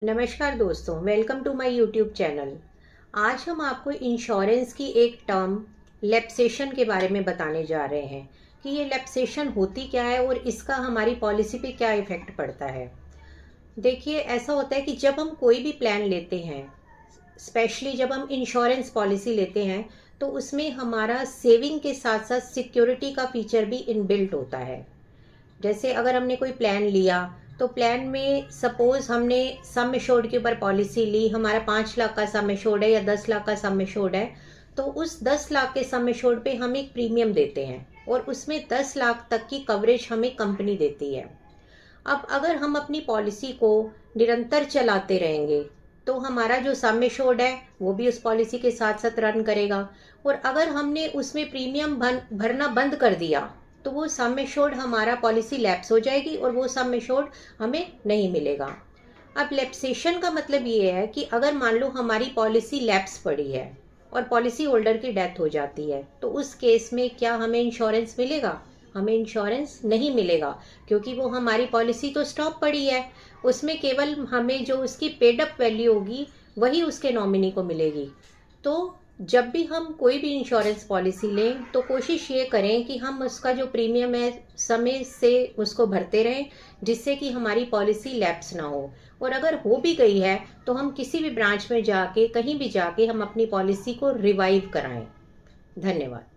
नमस्कार दोस्तों, welcome to my YouTube channel. आज हम आपको इंश्योरेंस की एक टर्म लैप्सेशन के बारे में बताने जा रहे हैं कि ये लैप्सेशन होती क्या है और इसका हमारी पॉलिसी पे क्या इफ़ेक्ट पड़ता है। देखिए, ऐसा होता है कि जब हम कोई भी प्लान लेते हैं, स्पेशली जब हम इंश्योरेंस पॉलिसी लेते हैं, तो उसमें हमारा सेविंग के साथ साथ सिक्योरिटी का फीचर भी इनबिल्ट होता है। जैसे अगर हमने कोई प्लान लिया, तो प्लान में सपोज हमने सम एश्योर्ड के ऊपर पॉलिसी ली, हमारा 5 लाख का सम एश्योर्ड है या 10 लाख का सम एश्योर्ड है, तो उस 10 लाख के सम एश्योर्ड पे हम एक प्रीमियम देते हैं और उसमें 10 लाख तक की कवरेज हमें कंपनी देती है। अब अगर हम अपनी पॉलिसी को निरंतर चलाते रहेंगे, तो हमारा जो सम एश्योर्ड है वो भी उस पॉलिसी के साथ साथ रन करेगा। और अगर हमने उसमें प्रीमियम भरना बंद कर दिया, तो वो सम एश्योर्ड हमारा पॉलिसी लैप्स हो जाएगी और वो सम एश्योर्ड हमें नहीं मिलेगा। अब लैप्सेशन का मतलब ये है कि अगर मान लो हमारी पॉलिसी लैप्स पड़ी है और पॉलिसी होल्डर की डेथ हो जाती है, तो उस केस में क्या हमें इंश्योरेंस मिलेगा? हमें इंश्योरेंस नहीं मिलेगा, क्योंकि वो हमारी पॉलिसी तो स्टॉप पड़ी है। उसमें केवल हमें जो उसकी पेड अप वैल्यू होगी वही उसके नॉमिनी को मिलेगी। तो जब भी हम कोई भी इंश्योरेंस पॉलिसी लें, तो कोशिश ये करें कि हम उसका जो प्रीमियम है समय से उसको भरते रहें, जिससे कि हमारी पॉलिसी लैप्स ना हो। और अगर हो भी गई है, तो हम किसी भी ब्रांच में जाके, कहीं भी जाके हम अपनी पॉलिसी को रिवाइव कराएं। धन्यवाद।